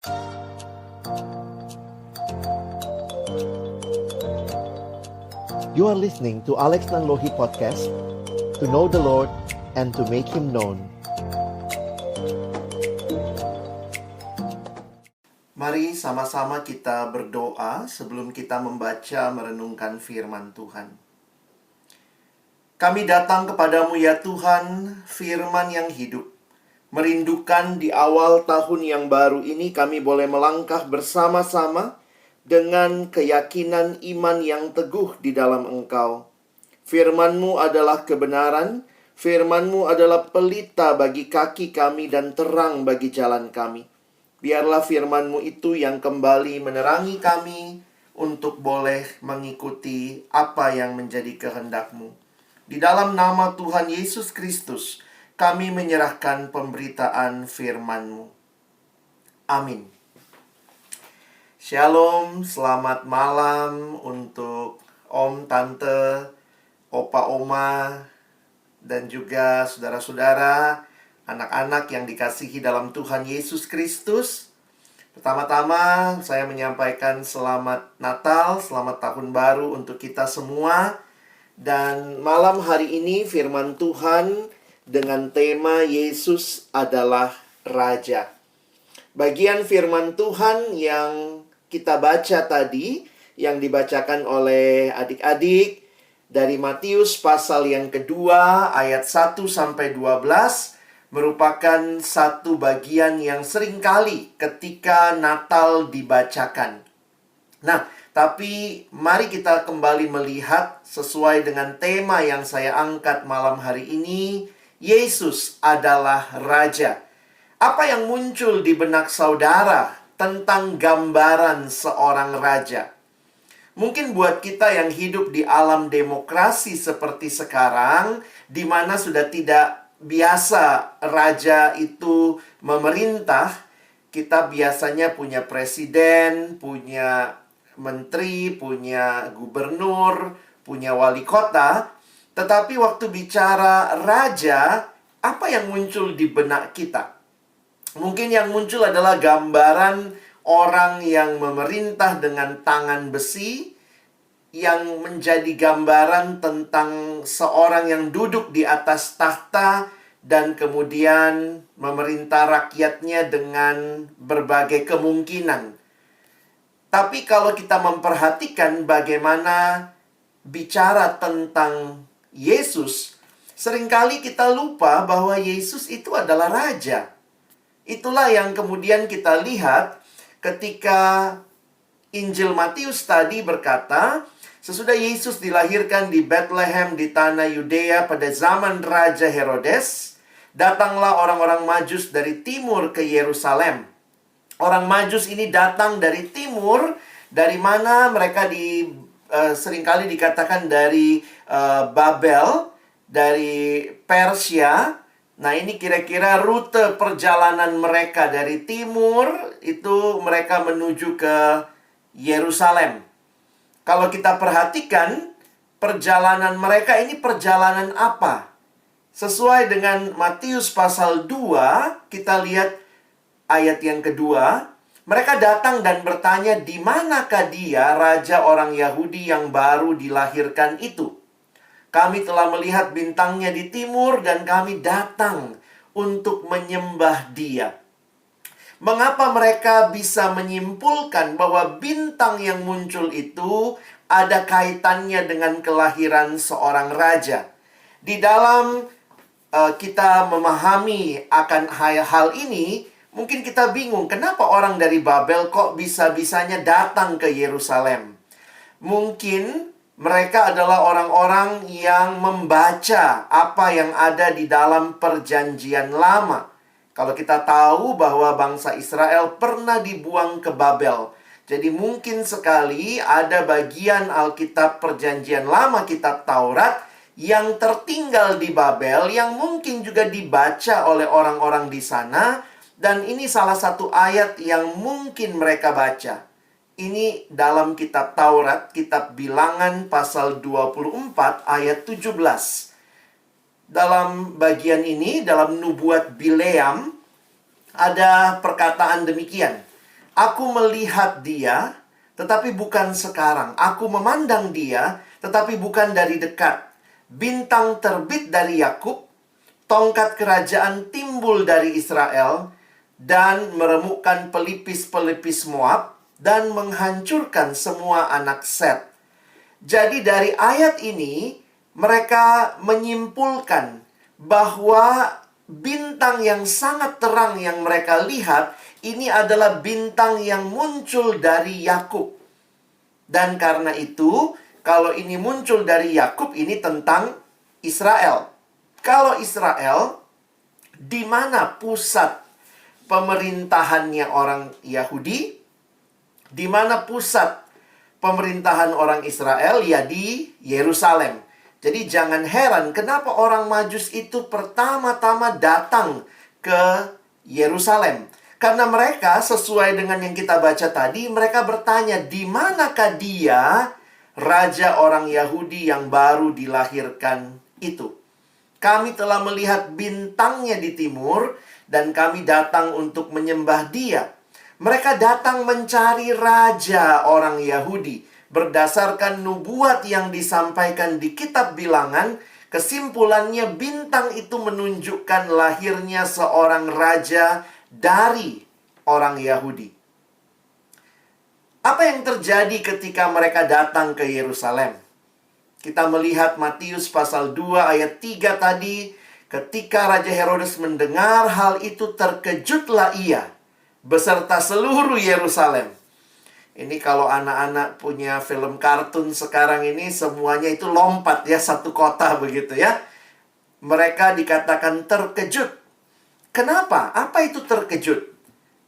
You are listening to Alex Nanlohi Podcast, to know the Lord and to make Him known. Mari sama-sama kita berdoa sebelum kita membaca merenungkan firman Tuhan. Kami datang kepadamu ya Tuhan, firman yang hidup. Merindukan di awal tahun yang baru ini kami boleh melangkah bersama-sama dengan keyakinan iman yang teguh di dalam Engkau. Firman-Mu adalah kebenaran, firman-Mu adalah pelita bagi kaki kami dan terang bagi jalan kami. Biarlah firman-Mu itu yang kembali menerangi kami untuk boleh mengikuti apa yang menjadi kehendak-Mu. Di dalam nama Tuhan Yesus Kristus, kami menyerahkan pemberitaan firman-Mu. Amin. Shalom, selamat malam untuk Om, Tante, Opa, Oma, dan juga saudara-saudara, anak-anak yang dikasihi dalam Tuhan Yesus Kristus. Pertama-tama, saya menyampaikan selamat Natal, selamat Tahun Baru untuk kita semua. Dan malam hari ini firman Tuhan dengan tema Yesus adalah Raja. Bagian firman Tuhan yang kita baca tadi, yang dibacakan oleh adik-adik dari Matius pasal yang kedua ayat 1 sampai 12 merupakan satu bagian yang seringkali ketika Natal dibacakan. Nah, tapi mari kita kembali melihat sesuai dengan tema yang saya angkat malam hari ini, Yesus adalah Raja. Apa yang muncul di benak saudara tentang gambaran seorang raja? Mungkin buat kita yang hidup di alam demokrasi seperti sekarang, di mana sudah tidak biasa raja itu memerintah, kita biasanya punya presiden, punya menteri, punya gubernur, punya wali kota. Tetapi waktu bicara raja, apa yang muncul di benak kita? Mungkin yang muncul adalah gambaran orang yang memerintah dengan tangan besi, yang menjadi gambaran tentang seorang yang duduk di atas tahta dan kemudian memerintah rakyatnya dengan berbagai kemungkinan. Tapi kalau kita memperhatikan bagaimana bicara tentang Yesus, seringkali kita lupa bahwa Yesus itu adalah raja. Itulah yang kemudian kita lihat ketika Injil Matius tadi berkata, sesudah Yesus dilahirkan di Bethlehem di tanah Yudea pada zaman Raja Herodes, datanglah orang-orang Majus dari timur ke Yerusalem. Orang Majus ini datang dari timur, dari mana mereka seringkali dikatakan dari Babel, dari Persia. Nah, ini kira-kira rute perjalanan mereka dari timur, itu mereka menuju ke Yerusalem. Kalau kita perhatikan, perjalanan mereka ini perjalanan apa? Sesuai dengan Matius pasal 2, kita lihat ayat yang kedua. Mereka datang dan bertanya, di manakah dia, raja orang Yahudi yang baru dilahirkan itu? Kami telah melihat bintangnya di timur dan kami datang untuk menyembah dia. Mengapa mereka bisa menyimpulkan bahwa bintang yang muncul itu ada kaitannya dengan kelahiran seorang raja? Di dalam kita memahami akan hal ini, mungkin kita bingung, kenapa orang dari Babel kok bisa-bisanya datang ke Yerusalem? Mungkin mereka adalah orang-orang yang membaca apa yang ada di dalam perjanjian lama. Kalau kita tahu bahwa bangsa Israel pernah dibuang ke Babel. Jadi mungkin sekali ada bagian Alkitab perjanjian lama, kitab Taurat, yang tertinggal di Babel, yang mungkin juga dibaca oleh orang-orang di sana. Dan ini salah satu ayat yang mungkin mereka baca. Ini dalam kitab Taurat, kitab Bilangan pasal 24 ayat 17. Dalam bagian ini, dalam nubuat Bileam, ada perkataan demikian. Aku melihat dia, tetapi bukan sekarang. Aku memandang dia, tetapi bukan dari dekat. Bintang terbit dari Yakub, tongkat kerajaan timbul dari Israel, dan meremukkan pelipis-pelipis Moab, dan menghancurkan semua anak Set. Jadi dari ayat ini, mereka menyimpulkan bahwa bintang yang sangat terang yang mereka lihat, ini adalah bintang yang muncul dari Yakub. Dan karena itu, kalau ini muncul dari Yakub, ini tentang Israel. Kalau Israel, di mana pusat pemerintahannya orang Yahudi? Di mana pusat pemerintahan orang Israel? Ya di Yerusalem. Jadi jangan heran kenapa orang Majus itu pertama-tama datang ke Yerusalem. Karena mereka sesuai dengan yang kita baca tadi, mereka bertanya, di manakah dia, raja orang Yahudi yang baru dilahirkan itu? Kami telah melihat bintangnya di timur, dan kami datang untuk menyembah dia. Mereka datang mencari raja orang Yahudi. Berdasarkan nubuat yang disampaikan di kitab Bilangan, kesimpulannya bintang itu menunjukkan lahirnya seorang raja dari orang Yahudi. Apa yang terjadi ketika mereka datang ke Yerusalem? Kita melihat Matius pasal 2 ayat 3 tadi, ketika Raja Herodes mendengar hal itu, terkejutlah ia beserta seluruh Yerusalem. Ini kalau anak-anak punya film kartun sekarang ini, semuanya itu lompat ya, satu kota begitu ya. Mereka dikatakan terkejut. Kenapa? Apa itu terkejut?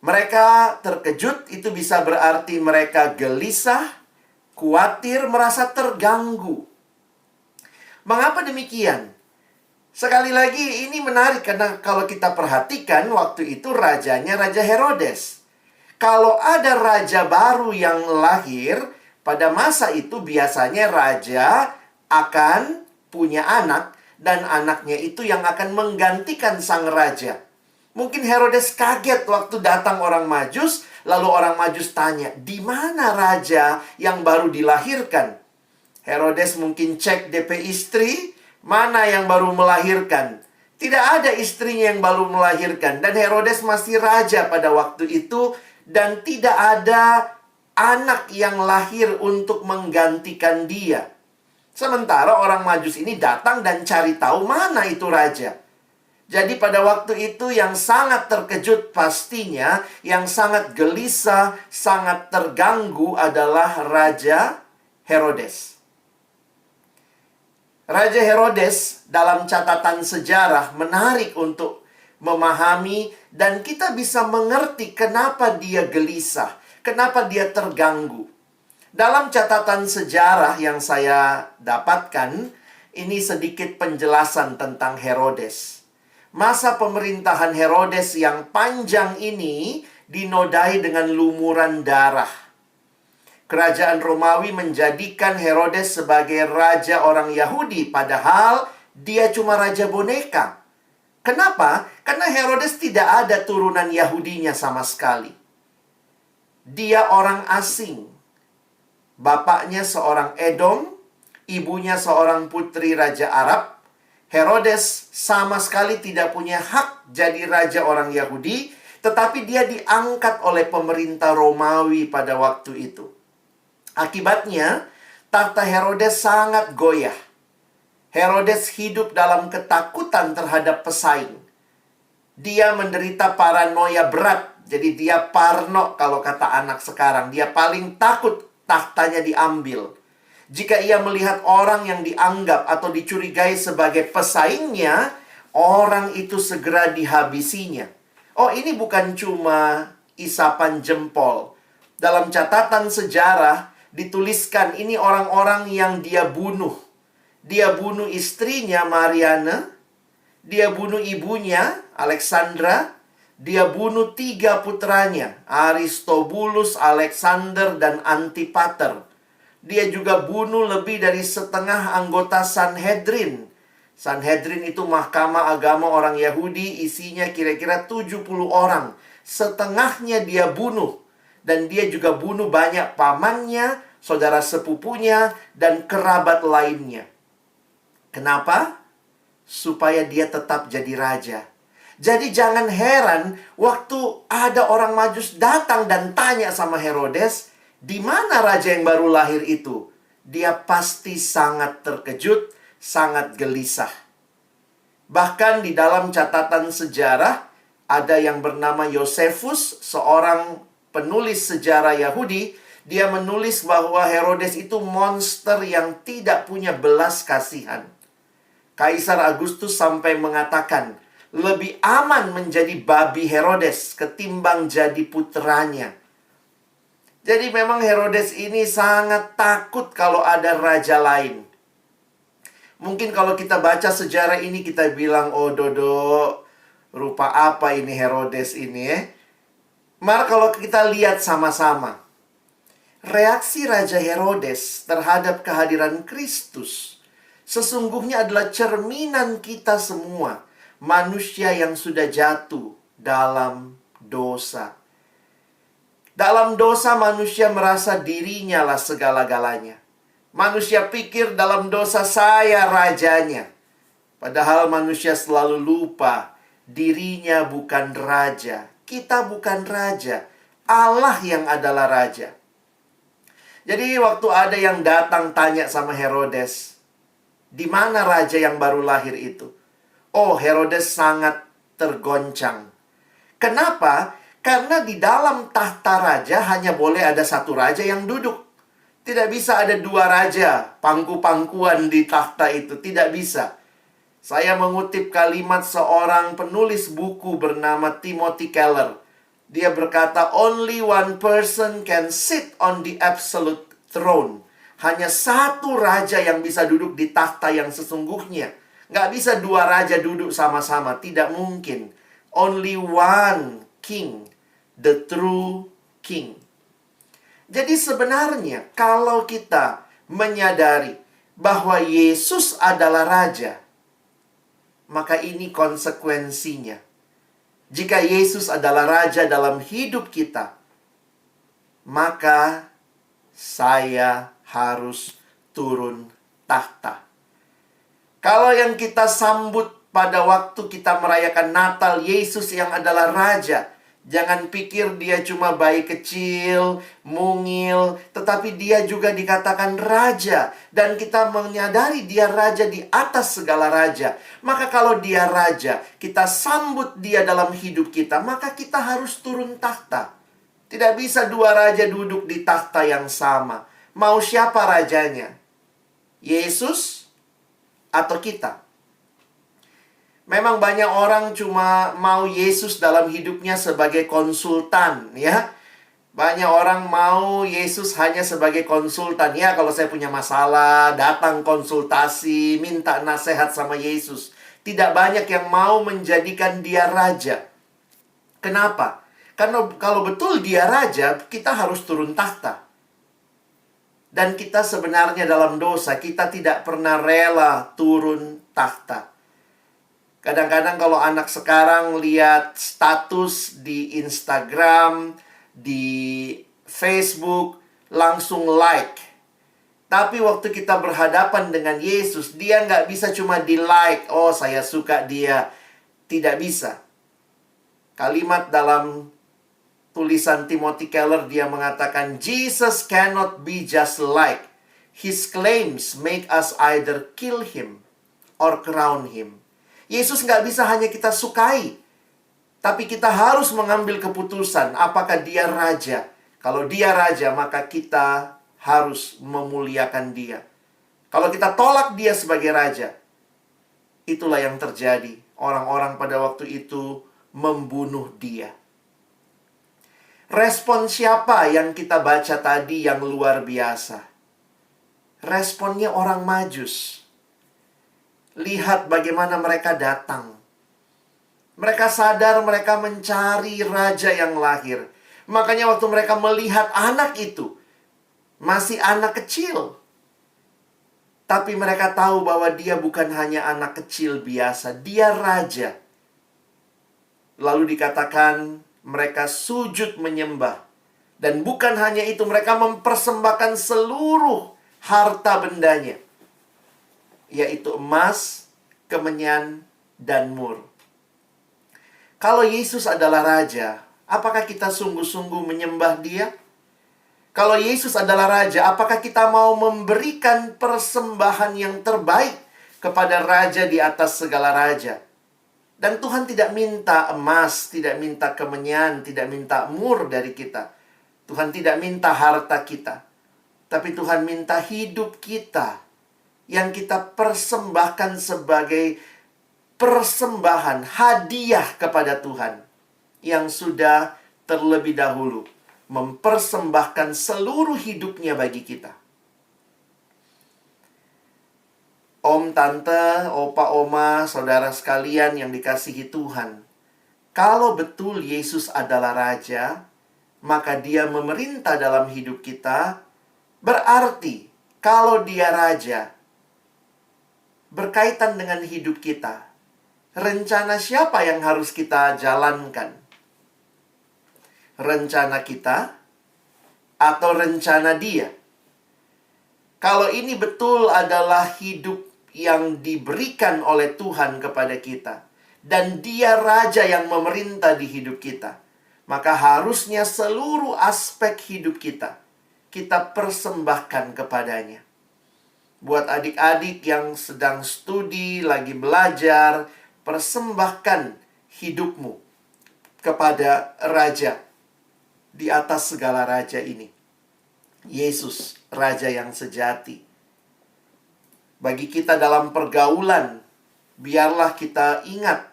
Mereka terkejut itu bisa berarti mereka gelisah, khawatir, merasa terganggu. Mengapa demikian? Sekali lagi ini menarik karena kalau kita perhatikan waktu itu rajanya Raja Herodes. Kalau ada raja baru yang lahir, pada masa itu biasanya raja akan punya anak, dan anaknya itu yang akan menggantikan sang raja. Mungkin Herodes kaget waktu datang orang Majus, lalu orang Majus tanya, di mana raja yang baru dilahirkan? Herodes mungkin cek DP istri, mana yang baru melahirkan? Tidak ada istrinya yang baru melahirkan, dan Herodes masih raja pada waktu itu, dan tidak ada anak yang lahir untuk menggantikan dia. Sementara orang Majus ini datang dan cari tahu mana itu raja. Jadi pada waktu itu yang sangat terkejut pastinya, yang sangat gelisah, sangat terganggu adalah Raja Herodes. Raja Herodes dalam catatan sejarah menarik untuk memahami, dan kita bisa mengerti kenapa dia gelisah, kenapa dia terganggu. Dalam catatan sejarah yang saya dapatkan, ini sedikit penjelasan tentang Herodes. Masa pemerintahan Herodes yang panjang ini dinodai dengan lumuran darah. Kerajaan Romawi menjadikan Herodes sebagai raja orang Yahudi, padahal dia cuma raja boneka. Kenapa? Karena Herodes tidak ada turunan Yahudinya sama sekali. Dia orang asing. Bapaknya seorang Edom, ibunya seorang putri raja Arab. Herodes sama sekali tidak punya hak jadi raja orang Yahudi, tetapi dia diangkat oleh pemerintah Romawi pada waktu itu. Akibatnya, tahta Herodes sangat goyah. Herodes hidup dalam ketakutan terhadap pesaing. Dia menderita paranoia berat. Jadi dia parno kalau kata anak sekarang. Dia paling takut tahtanya diambil. Jika ia melihat orang yang dianggap atau dicurigai sebagai pesaingnya, orang itu segera dihabisinya. Oh, ini bukan cuma isapan jempol. Dalam catatan sejarah dituliskan ini orang-orang yang dia bunuh. Dia bunuh istrinya Mariana, dia bunuh ibunya Alexandra, dia bunuh 3 putranya, Aristobulus, Alexander, dan Antipater. Dia juga bunuh lebih dari setengah anggota Sanhedrin. Sanhedrin itu mahkamah agama orang Yahudi, isinya kira-kira 70 orang. Setengahnya dia bunuh. Dan dia juga bunuh banyak pamannya, saudara sepupunya, dan kerabat lainnya. Kenapa? Supaya dia tetap jadi raja. Jadi jangan heran waktu ada orang Majus datang dan tanya sama Herodes, di mana raja yang baru lahir itu? Dia pasti sangat terkejut, sangat gelisah. Bahkan di dalam catatan sejarah, ada yang bernama Yosefus, seorang penulis sejarah Yahudi. Dia menulis bahwa Herodes itu monster yang tidak punya belas kasihan. Kaisar Agustus sampai mengatakan, lebih aman menjadi babi Herodes ketimbang jadi putranya. Jadi memang Herodes ini sangat takut kalau ada raja lain. Mungkin kalau kita baca sejarah ini kita bilang, oh Dodo, rupa apa ini Herodes ini ya. Mari kalau kita lihat sama-sama. Reaksi Raja Herodes terhadap kehadiran Kristus sesungguhnya adalah cerminan kita semua, manusia yang sudah jatuh dalam dosa. Dalam dosa manusia merasa dirinya lah segala-galanya. Manusia pikir dalam dosa saya rajanya. Padahal manusia selalu lupa dirinya bukan raja. Kita bukan raja. Allah yang adalah raja. Jadi waktu ada yang datang tanya sama Herodes, di mana raja yang baru lahir itu? Oh, Herodes sangat tergoncang. Kenapa? Karena di dalam tahta raja hanya boleh ada satu raja yang duduk. Tidak bisa ada dua raja, pangku-pangkuan di tahta itu. Tidak bisa. Saya mengutip kalimat seorang penulis buku bernama Timothy Keller. Dia berkata, only one person can sit on the absolute throne. Hanya satu raja yang bisa duduk di takhta yang sesungguhnya. Nggak bisa dua raja duduk sama-sama. Tidak mungkin. Only one king. The true king. Jadi sebenarnya kalau kita menyadari bahwa Yesus adalah raja, maka ini konsekuensinya. Jika Yesus adalah raja dalam hidup kita, maka saya harus turun tahta. Kalau yang kita sambut pada waktu kita merayakan Natal, Yesus yang adalah raja, jangan pikir dia cuma bayi kecil, mungil, tetapi dia juga dikatakan raja. Dan kita menyadari dia raja di atas segala raja. Maka kalau dia raja, kita sambut dia dalam hidup kita, maka kita harus turun tahta. Tidak bisa dua raja duduk di tahta yang sama. Mau siapa rajanya? Yesus atau kita? Memang banyak orang cuma mau Yesus dalam hidupnya sebagai konsultan, ya. Banyak orang mau Yesus hanya sebagai konsultan. Ya, kalau saya punya masalah, datang konsultasi, minta nasihat sama Yesus. Tidak banyak yang mau menjadikan dia raja. Kenapa? Karena kalau betul dia raja, kita harus turun tahta. Dan kita sebenarnya dalam dosa, kita tidak pernah rela turun tahta. Kadang-kadang kalau anak sekarang lihat status di Instagram, di Facebook, langsung like. Tapi waktu kita berhadapan dengan Yesus, dia nggak bisa cuma di like. Oh, saya suka dia. Tidak bisa. Kalimat dalam tulisan Timothy Keller, dia mengatakan, Jesus cannot be just like. His claims make us either kill him or crown him. Yesus nggak bisa hanya kita sukai. Tapi kita harus mengambil keputusan apakah dia raja. Kalau dia raja, maka kita harus memuliakan dia. Kalau kita tolak dia sebagai raja, itulah yang terjadi. Orang-orang pada waktu itu membunuh dia. Respon siapa yang kita baca tadi yang luar biasa? Responnya orang Majus. Lihat bagaimana mereka datang. Mereka sadar mereka mencari raja yang lahir. Makanya waktu mereka melihat anak itu, masih anak kecil. Tapi mereka tahu bahwa dia bukan hanya anak kecil biasa. Dia raja. Lalu dikatakan mereka sujud menyembah. Dan bukan hanya itu, mereka mempersembahkan seluruh harta bendanya, yaitu emas, kemenyan, dan mur. Kalau Yesus adalah Raja, apakah kita sungguh-sungguh menyembah Dia? Kalau Yesus adalah Raja, apakah kita mau memberikan persembahan yang terbaik kepada Raja di atas segala Raja? Dan Tuhan tidak minta emas, tidak minta kemenyan, tidak minta mur dari kita. Tuhan tidak minta harta kita. Tapi Tuhan minta hidup kita yang kita persembahkan sebagai persembahan, hadiah kepada Tuhan yang sudah terlebih dahulu mempersembahkan seluruh hidupnya bagi kita. Om, tante, opa, oma, saudara sekalian yang dikasihi Tuhan, kalau betul Yesus adalah Raja, maka Dia memerintah dalam hidup kita. Berarti kalau Dia Raja, berkaitan dengan hidup kita, rencana siapa yang harus kita jalankan? Rencana kita atau rencana Dia? Kalau ini betul adalah hidup yang diberikan oleh Tuhan kepada kita, dan Dia Raja yang memerintah di hidup kita, maka harusnya seluruh aspek hidup kita persembahkan kepadanya. Buat adik-adik yang sedang studi, lagi belajar, persembahkan hidupmu kepada Raja di atas segala raja ini, Yesus, Raja yang sejati. Bagi kita dalam pergaulan, biarlah kita ingat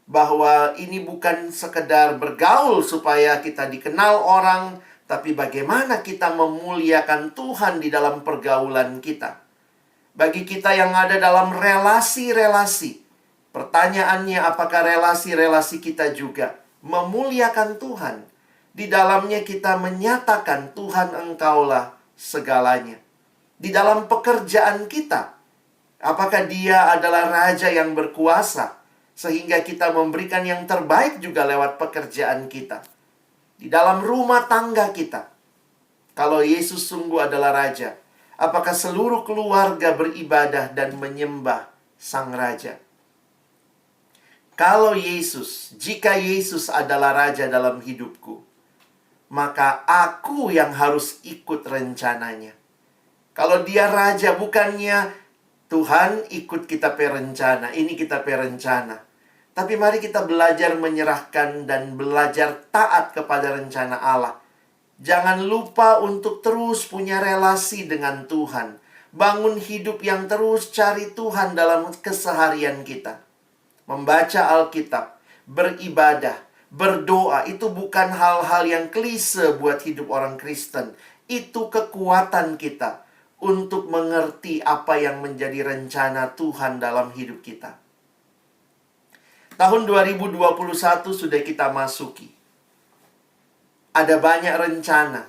bahwa ini bukan sekedar bergaul supaya kita dikenal orang, tapi bagaimana kita memuliakan Tuhan di dalam pergaulan kita. Bagi kita yang ada dalam relasi-relasi, pertanyaannya apakah relasi-relasi kita juga memuliakan Tuhan? Di dalamnya kita menyatakan Tuhan Engkaulah segalanya. Di dalam pekerjaan kita, apakah Dia adalah Raja yang berkuasa sehingga kita memberikan yang terbaik juga lewat pekerjaan kita? Di dalam rumah tangga kita, kalau Yesus sungguh adalah Raja, apakah seluruh keluarga beribadah dan menyembah Sang Raja? Jika Yesus adalah Raja dalam hidupku, maka aku yang harus ikut rencananya. Kalau Dia Raja, bukannya Tuhan ikut kita perencana, ini kita perencana. Tapi mari kita belajar menyerahkan dan belajar taat kepada rencana Allah. Jangan lupa untuk terus punya relasi dengan Tuhan. Bangun hidup yang terus cari Tuhan dalam keseharian kita. Membaca Alkitab, beribadah, berdoa, itu bukan hal-hal yang klise buat hidup orang Kristen. Itu kekuatan kita untuk mengerti apa yang menjadi rencana Tuhan dalam hidup kita. Tahun 2021 sudah kita masuki. Ada banyak rencana.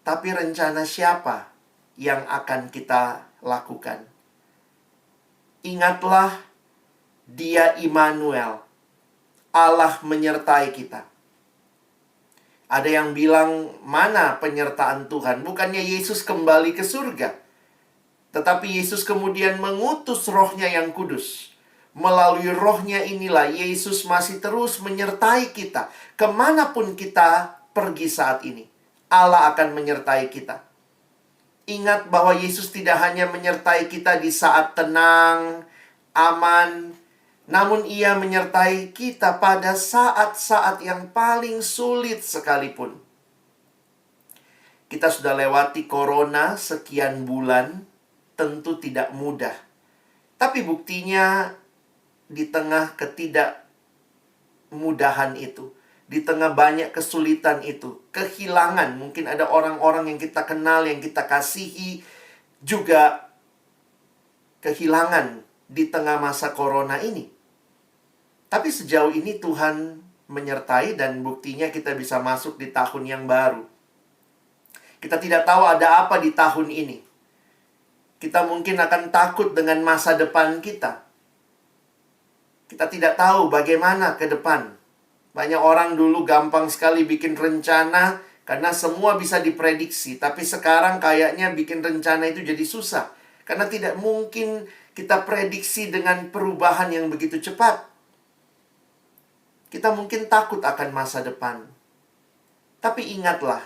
Tapi rencana siapa yang akan kita lakukan? Ingatlah, Dia Immanuel. Allah menyertai kita. Ada yang bilang, mana penyertaan Tuhan? Bukannya Yesus kembali ke surga. Tetapi Yesus kemudian mengutus Roh-Nya yang kudus. Melalui Roh-Nya inilah Yesus masih terus menyertai kita. Kemanapun kita pergi saat ini, Allah akan menyertai kita. Ingat bahwa Yesus tidak hanya menyertai kita di saat tenang, aman, namun Ia menyertai kita pada saat-saat yang paling sulit sekalipun. Kita sudah lewati corona sekian bulan, tentu tidak mudah. Tapi buktinya, di tengah ketidakmudahan itu, di tengah banyak kesulitan itu, kehilangan, mungkin ada orang-orang yang kita kenal, yang kita kasihi, juga kehilangan di tengah masa corona ini. Tapi sejauh ini Tuhan menyertai dan buktinya kita bisa masuk di tahun yang baru. Kita tidak tahu ada apa di tahun ini. Kita mungkin akan takut dengan masa depan kita. Kita tidak tahu bagaimana ke depan. Banyak orang dulu gampang sekali bikin rencana Karena semua bisa diprediksi, tapi sekarang kayaknya bikin rencana itu jadi susah. Karena tidak mungkin kita prediksi dengan perubahan yang begitu cepat. Kita mungkin takut akan masa depan. Tapi ingatlah,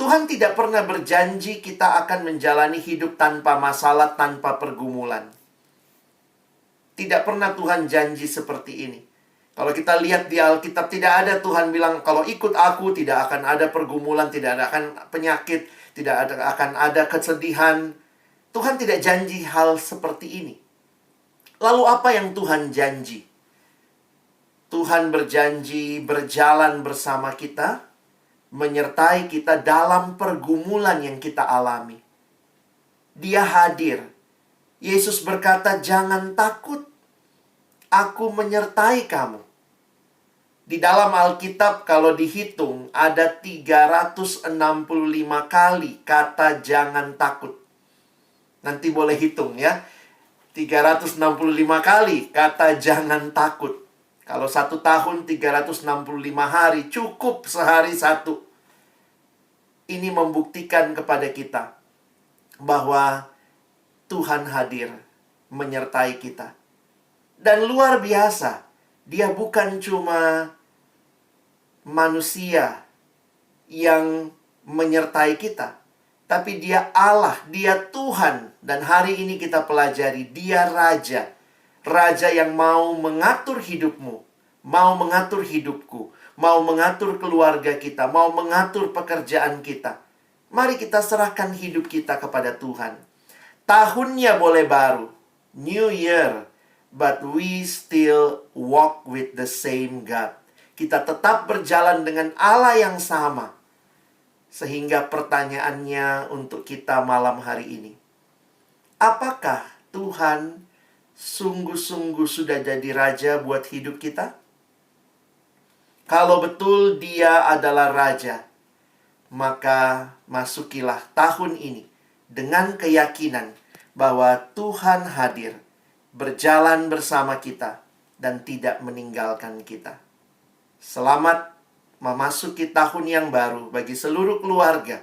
Tuhan tidak pernah berjanji kita akan menjalani hidup tanpa masalah, tanpa pergumulan. Tidak pernah Tuhan janji seperti ini. Kalau kita lihat di Alkitab, tidak ada Tuhan bilang, kalau ikut aku tidak akan ada pergumulan, tidak akan penyakit, tidak akan ada kesedihan. Tuhan tidak janji hal seperti ini. Lalu apa yang Tuhan janji? Tuhan berjanji berjalan bersama kita, menyertai kita dalam pergumulan yang kita alami. Dia hadir. Yesus berkata, jangan takut. Aku menyertai kamu. Di dalam Alkitab kalau dihitung ada 365 kali kata jangan takut. Nanti boleh hitung ya. 365 kali kata jangan takut. Kalau 1 tahun 365 hari cukup sehari satu. Ini membuktikan kepada kita bahwa Tuhan hadir menyertai kita. Dan luar biasa, Dia bukan cuma manusia yang menyertai kita, tapi Dia Allah, Dia Tuhan. Dan hari ini kita pelajari, Dia Raja. Raja yang mau mengatur hidupmu, mau mengatur hidupku, mau mengatur keluarga kita, mau mengatur pekerjaan kita. Mari kita serahkan hidup kita kepada Tuhan. Tahunnya boleh baru, New Year, but we still walk with the same God. Kita tetap berjalan dengan Allah yang sama. Sehingga pertanyaannya untuk kita malam hari ini, apakah Tuhan sungguh-sungguh sudah jadi raja buat hidup kita? Kalau betul Dia adalah raja, maka masukilah tahun ini dengan keyakinan bahwa Tuhan hadir, berjalan bersama kita, dan tidak meninggalkan kita. Selamat memasuki tahun yang baru bagi seluruh keluarga.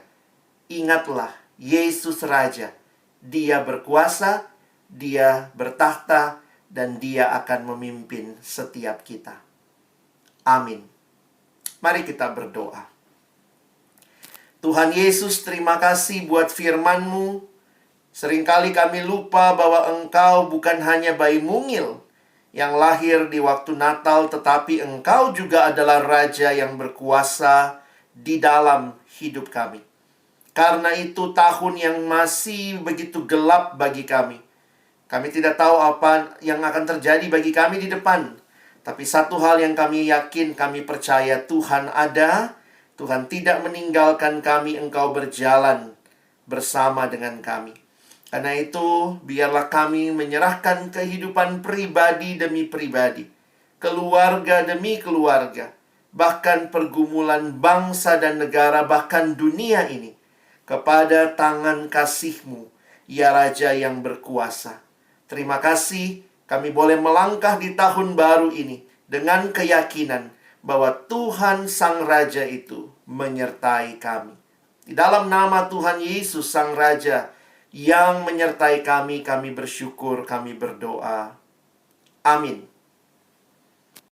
Ingatlah, Yesus Raja. Dia berkuasa, Dia bertahta, dan Dia akan memimpin setiap kita. Amin. Mari kita berdoa. Tuhan Yesus, terima kasih buat firman-Mu. Seringkali kami lupa bahwa Engkau bukan hanya bayi mungil yang lahir di waktu Natal, tetapi Engkau juga adalah Raja yang berkuasa di dalam hidup kami. Karena itu tahun yang masih begitu gelap bagi kami. Kami tidak tahu apa yang akan terjadi bagi kami di depan. Tapi satu hal yang kami yakin, kami percaya Tuhan ada. Tuhan tidak meninggalkan kami, Engkau berjalan bersama dengan kami. Karena itu, biarlah kami menyerahkan kehidupan pribadi demi pribadi, keluarga demi keluarga, bahkan pergumulan bangsa dan negara, bahkan dunia ini, kepada tangan kasih-Mu, ya Raja yang berkuasa. Terima kasih, kami boleh melangkah di tahun baru ini dengan keyakinan bahwa Tuhan Sang Raja itu menyertai kami. Di dalam nama Tuhan Yesus Sang Raja yang menyertai kami, kami bersyukur, kami berdoa. Amin.